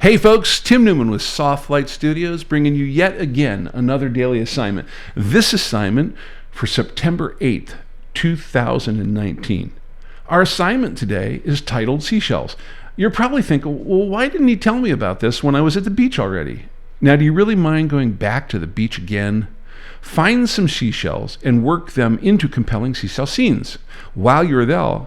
Hey folks, Tim Newman with Soft Lite Studios bringing you yet again another daily assignment. This assignment for September 8th, 2019. Our assignment today is titled Seashells. You're probably thinking, well, why didn't he tell me about this when I was at the beach already? Now, do you really mind going back to the beach again? Find some seashells and work them into compelling seashell scenes. While you're there,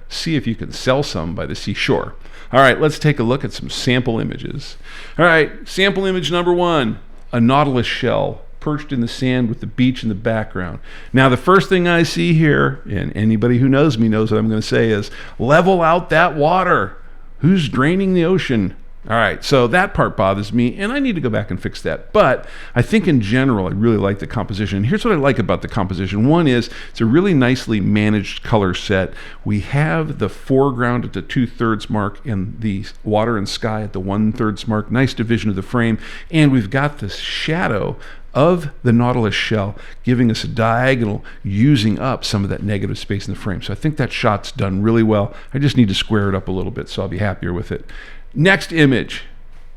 see if you can sell some by the seashore. All right, let's take a look at some sample images. All right, sample image number one, a nautilus shell perched in the sand with the beach in the background. Now, the first thing I see here, and anybody who knows me knows what I'm going to say, is level out that water. Who's draining the ocean? All right, so that part bothers me, and I need to go back and fix that. But I think in general, I really like the composition. And here's what I like about the composition. One is it's a really nicely managed color set. We have the foreground at the 2/3 mark and the water and sky at the 1/3 mark. Nice division of the frame. And we've got this shadow of the nautilus shell giving us a diagonal, using up some of that negative space in the frame. So I think that shot's done really well. I just need to square it up a little bit, so I'll be happier with it. Next image.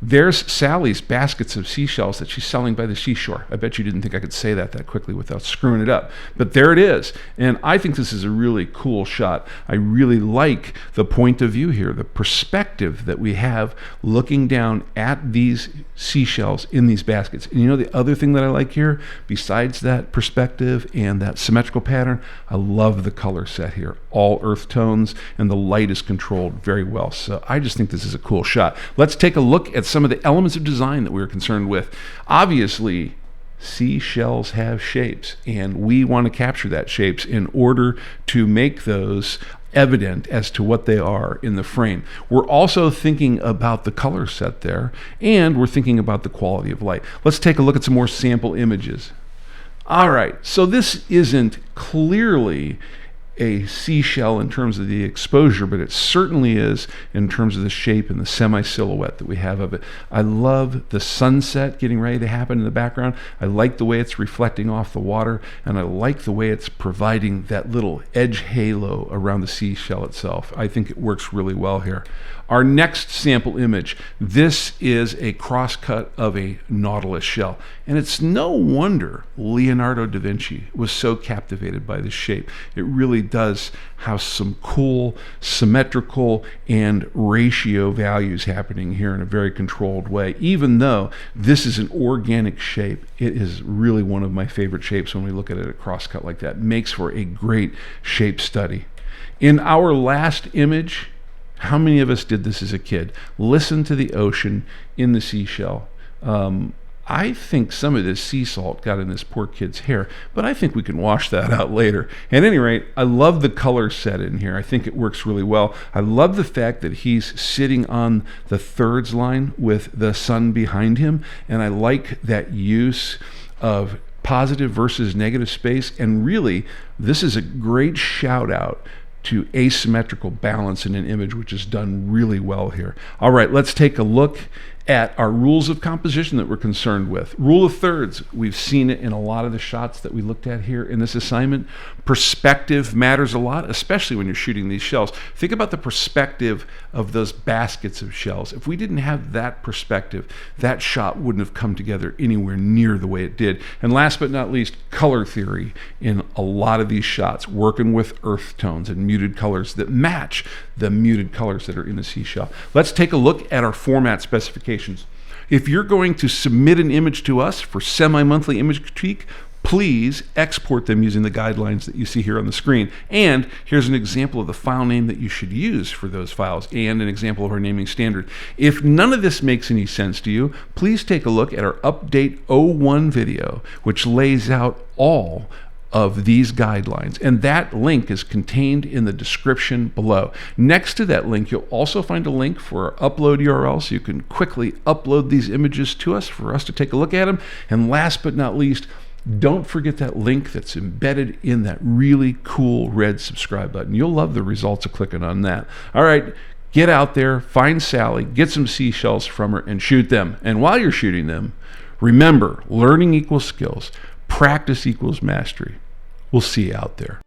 There's Sally's baskets of seashells that she's selling by the seashore. I bet you didn't think I could say that quickly without screwing it up. But there it is. And I think this is a really cool shot. I really like the point of view here, the perspective that we have looking down at these seashells in these baskets. And you know the other thing that I like here, besides that perspective and that symmetrical pattern, I love the color set here. All earth tones, and the light is controlled very well. So I just think this is a cool shot. Let's take a look at some of the elements of design that we were concerned with. Obviously, seashells have shapes, and we want to capture that shapes in order to make those evident as to what they are in the frame. We're also thinking about the color set there, and we're thinking about the quality of light. Let's take a look at some more sample images. All right, so this isn't clearly a seashell in terms of the exposure, but it certainly is in terms of the shape and the semi-silhouette that we have of it. I love the sunset getting ready to happen in the background. I like the way it's reflecting off the water, and I like the way it's providing that little edge halo around the seashell itself. I think it works really well here. Our next sample image, this is a crosscut of a nautilus shell, and it's no wonder Leonardo da Vinci was so captivated by this shape. It really does have some cool symmetrical and ratio values happening here in a very controlled way. Even though this is an organic shape, it is really one of my favorite shapes when we look at it at crosscut like that. It makes for a great shape study. In our last image, how many of us did this as a kid? Listen to the ocean in the seashell. I think some of this sea salt got in this poor kid's hair, but I think we can wash that out later. At any rate, I love the color set in here. I think it works really well. I love the fact that he's sitting on the thirds line with the sun behind him, and I like that use of positive versus negative space. And really, this is a great shout out to asymmetrical balance in an image, which is done really well here. All right, let's take a look at our rules of composition that we're concerned with. Rule of thirds, we've seen it in a lot of the shots that we looked at here in this assignment. Perspective matters a lot, especially when you're shooting these shells. Think about the perspective of those baskets of shells. If we didn't have that perspective, that shot wouldn't have come together anywhere near the way it did. And last but not least, color theory in a lot of these shots, working with earth tones and muted colors that match the muted colors that are in the seashell. Let's take a look at our format specifications. If you're going to submit an image to us for semi-monthly image critique, please export them using the guidelines that you see here on the screen. And here's an example of the file name that you should use for those files and an example of our naming standard. If none of this makes any sense to you, please take a look at our Update 01 video, which lays out all of these guidelines, and that link is contained in the description below. Next to that link, you'll also find a link for our upload URL, so you can quickly upload these images to us for us to take a look at them. And last but not least, don't forget that link that's embedded in that really cool red subscribe button. You'll love the results of clicking on that. All right, get out there, find Sally, get some seashells from her, and shoot them. And while you're shooting them, remember, learning equals skills, practice equals mastery. We'll see you out there.